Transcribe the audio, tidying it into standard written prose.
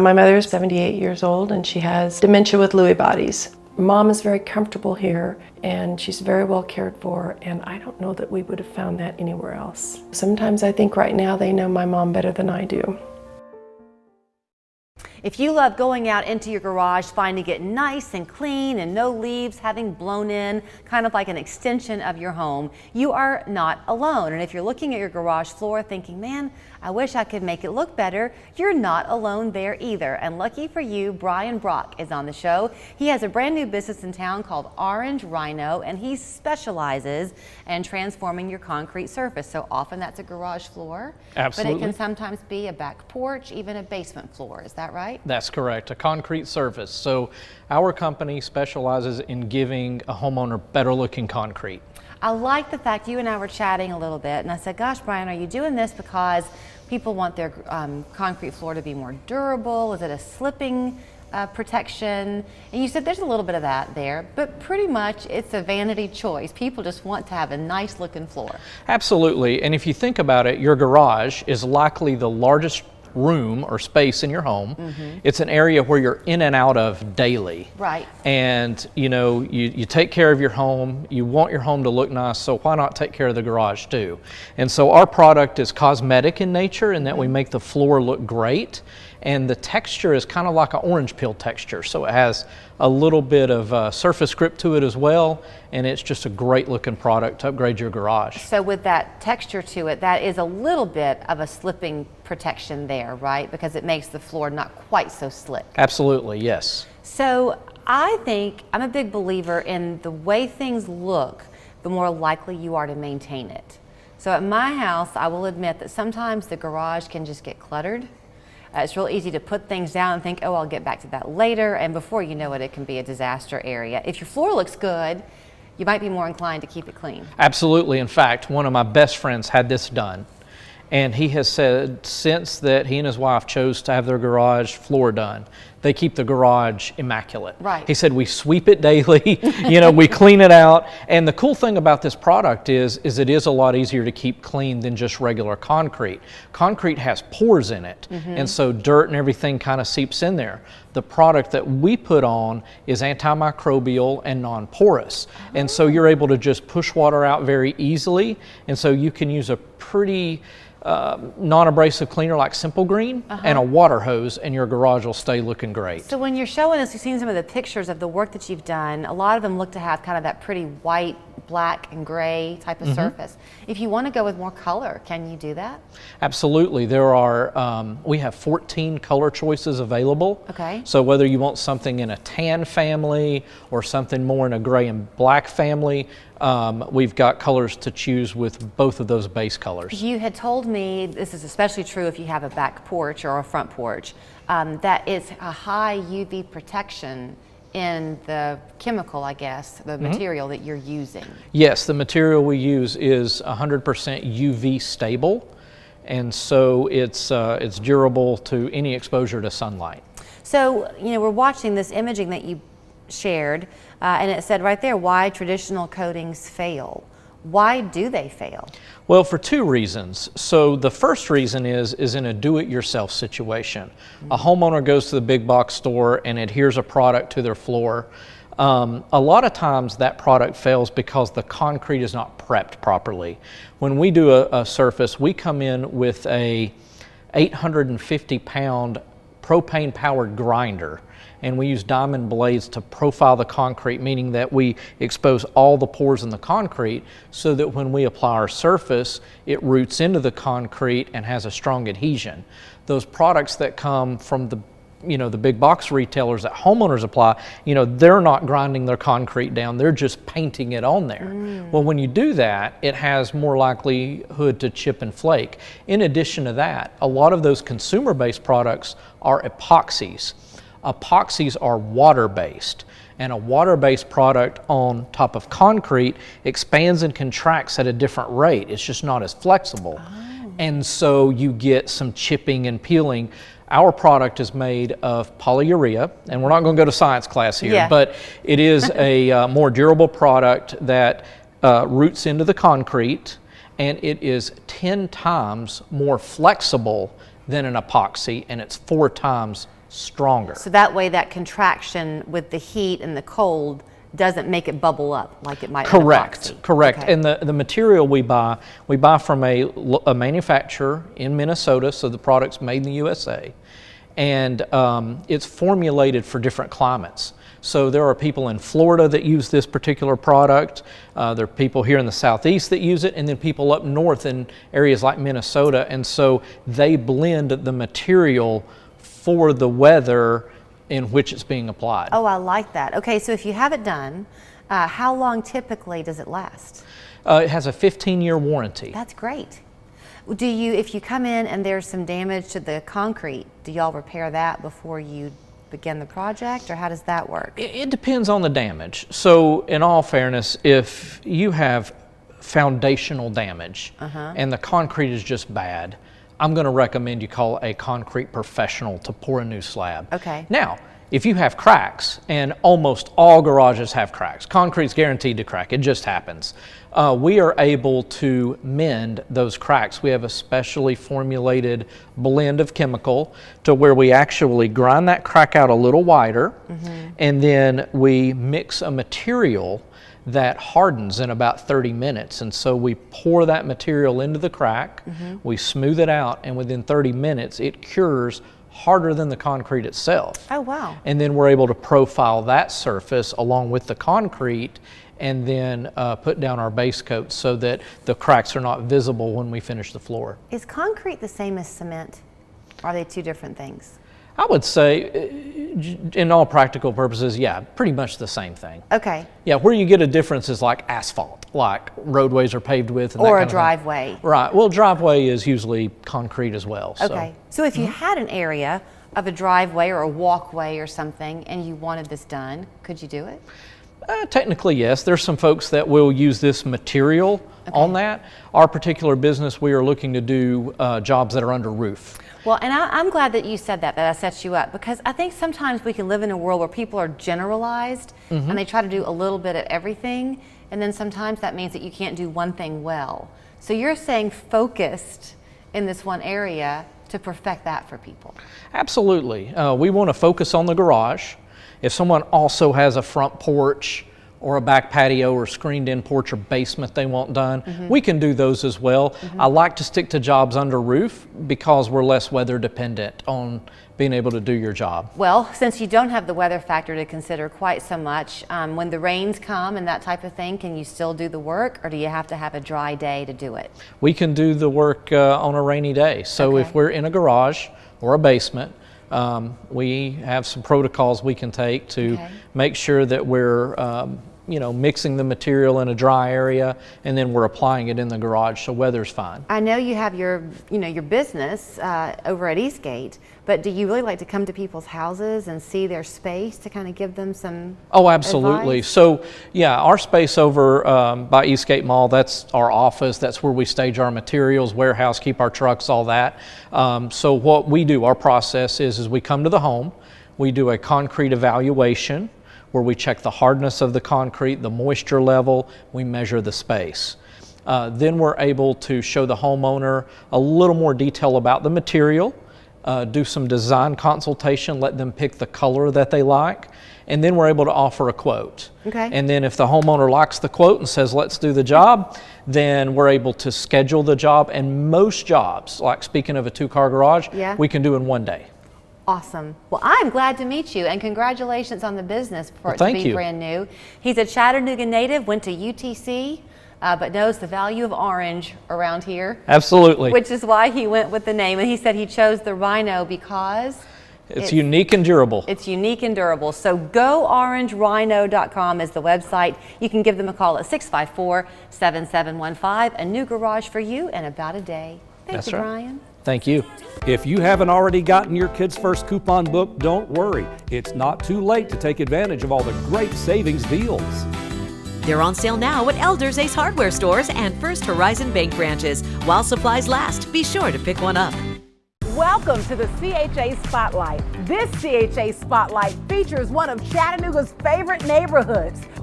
My mother is 78 years old and she has dementia with Lewy bodies. Mom is very comfortable here and she's very well cared for, and I don't know that we would have found that anywhere else. Sometimes I think right now they know my mom better than I do. If you love going out into your garage, finding it nice and clean and no leaves having blown in, kind of like an extension of your home, you are not alone. And if you're looking at your garage floor thinking, man, I wish I could make it look better, you're not alone there either. And lucky for you, Brian Brock is on the show. He has a brand new business in town called Orange Rhino, and he specializes in transforming your concrete surface. So often that's a garage floor. Absolutely. But it can sometimes be a back porch, even a basement floor. Is that right? That's correct, a concrete surface. So our company specializes in giving a homeowner better looking concrete. I like the fact you and I were chatting a little bit, and I said, gosh, Brian, are you doing this because people want their concrete floor to be more durable? Is it a slipping protection? And you said there's a little bit of that there, but pretty much it's a vanity choice. People just want to have a nice looking floor. Absolutely, and if you think about it, your garage is likely the largest room or space in your home. It's an area where you're in and out of daily. Right. And you know, you take care of your home, you want your home to look nice, so why not take care of the garage too? And so our product is cosmetic in nature in that we make the floor look great, and the texture is kind of like an orange peel texture, so it has a little bit of surface grip to it as well, and it's just a great looking product to upgrade your garage. So with that texture to it, that is a little bit of a slipping protection there, right? Because it makes the floor not quite so slick. Absolutely, yes. So I think I'm a big believer in the way things look, the more likely you are to maintain it. So at my house, I will admit that sometimes the garage can just get cluttered. It's real easy to put things down and think, oh, I'll get back to that later, and before you know it, it can be a disaster area. If your floor looks good, you might be more inclined to keep it clean. Absolutely. In fact, one of my best friends had this done, and he has said since that he and his wife chose to have their garage floor done, they keep the garage immaculate. Right. He said we sweep it daily, you know, we clean it out. And the cool thing about this product is it is a lot easier to keep clean than just regular concrete. Concrete has pores in it, and so dirt and everything kind of seeps in there. The product that we put on is antimicrobial and non-porous. And so you're able to just push water out very easily. And so you can use a pretty non-abrasive cleaner like Simple Green and a water hose, and your garage will stay looking great. So when you're showing us, you've seen some of the pictures of the work that you've done, a lot of them look to have kind of that pretty white, black and gray type of surface. If you want to go with more color, can you do that? Absolutely. There are, we have 14 color choices available. Okay. So whether you want something in a tan family or something more in a gray and black family, we've got colors to choose with both of those base colors. You had told me, this is especially true if you have a back porch or a front porch, that it's a high UV protection in the chemical, I guess, the material that you're using. Yes, the material we use is 100% UV stable, and so it's durable to any exposure to sunlight. So, you know, we're watching this imaging that you shared, and it said right there, why traditional coatings fail. Why do they fail? Well, for two reasons. So the first reason is in a do-it-yourself situation. A homeowner goes to the big box store and adheres a product to their floor. A lot of times that product fails because the concrete is not prepped properly. When we do a surface, we come in with a 850-pound propane-powered grinder, and we use diamond blades to profile the concrete, meaning that we expose all the pores in the concrete so that when we apply our surface, it roots into the concrete and has a strong adhesion. Those products that come from the big box retailers that homeowners apply, they're not grinding their concrete down, they're just painting it on there. Well, when you do that, it has more likelihood to chip and flake. In addition to that, a lot of those consumer-based products are epoxies. Epoxies are water-based, and a water-based product on top of concrete expands and contracts at a different rate. It's just not as flexible. And so you get some chipping and peeling. Our product is made of polyurea, and we're not going to go to science class here, but it is a more durable product that roots into the concrete, and it is 10 times more flexible than an epoxy, and it's 4 times stronger. So that way that contraction with the heat and the cold doesn't make it bubble up like it might. Correct, correct. Okay. And the material we buy from a manufacturer in Minnesota, so the product's made in the USA, and it's formulated for different climates. So there are people in Florida that use this particular product, there are people here in the Southeast that use it, and then people up north in areas like Minnesota, and so they blend the material for the weather in which it's being applied. Oh, I like that. Okay, so if you have it done, how long typically does it last? It has a 15-year warranty. That's great. Do you, if you come in and there's some damage to the concrete, do y'all repair that before you begin the project, or how does that work? It depends on the damage. So in all fairness, if you have foundational damage and the concrete is just bad, I'm going to recommend you call a concrete professional to pour a new slab. Okay. Now, if you have cracks, and almost all garages have cracks, concrete's guaranteed to crack, it just happens. We are able to mend those cracks. We have a specially formulated blend of chemical to where we actually grind that crack out a little wider, and then we mix a material that hardens in about 30 minutes. And so we pour that material into the crack, we smooth it out, and within 30 minutes it cures harder than the concrete itself. Oh, wow. And then we're able to profile that surface along with the concrete, and then put down our base coat so that the cracks are not visible when we finish the floor. Is concrete the same as cement? Or are they two different things? I would say, in all practical purposes, yeah, pretty much the same thing. Okay. Yeah, where you get a difference is like asphalt, like roadways are paved with. And Or that a kind driveway. of thing. Right. Well, driveway is usually concrete as well. Okay. So if you had an area of a driveway or a walkway or something and you wanted this done, could you do it? Technically, yes. There's some folks that will use this material on that. Our particular business, we are looking to do jobs that are under roof. Well, and I'm glad that you said that I set you up, because I think sometimes we can live in a world where people are generalized and they try to do a little bit of everything, and then sometimes that means that you can't do one thing well. So you're saying focused in this one area to perfect that for people. Absolutely. We want to focus on the garage. If someone also has a front porch or a back patio or screened-in porch or basement they want done, we can do those as well. I like to stick to jobs under roof because we're less weather dependent on being able to do your job. Well, since you don't have the weather factor to consider quite so much, when the rains come and that type of thing, can you still do the work, or do you have to have a dry day to do it? We can do the work on a rainy day. So if we're in a garage or a basement, we have some protocols we can take to make sure that we're mixing the material in a dry area, and then we're applying it in the garage so weather's fine. I know you have your business over at Eastgate, but do you really like to come to people's houses and see their space to kind of give them some absolutely advice? So yeah, our space over by Eastgate Mall, that's our office, that's where we stage our materials, warehouse, keep our trucks, all that. So what we do, our process is we come to the home, we do a concrete evaluation where we check the hardness of the concrete, the moisture level, we measure the space. Then we're able to show the homeowner a little more detail about the material, do some design consultation, let them pick the color that they like, and then we're able to offer a quote. Okay. And then if the homeowner likes the quote and says, let's do the job, then we're able to schedule the job. And most jobs, like speaking of a 2-car garage, we can do in one day. Awesome. Well, I'm glad to meet you, and congratulations on the business for it to be brand new. He's a Chattanooga native, went to UTC, but knows the value of orange around here. Absolutely. Which is why he went with the name, and he said he chose the Rhino because it's unique and durable. It's unique and durable. So GoOrangeRhino.com is the website. You can give them a call at 654-7715. A new garage for you in about a day. Thank you, Brian. Thank you. If you haven't already gotten your kids' first coupon book, don't worry. It's not too late to take advantage of all the great savings deals. They're on sale now at Elders Ace Hardware stores and First Horizon Bank branches. While supplies last, be sure to pick one up. Welcome to the CHA Spotlight. This CHA Spotlight features one of Chattanooga's favorite neighborhoods.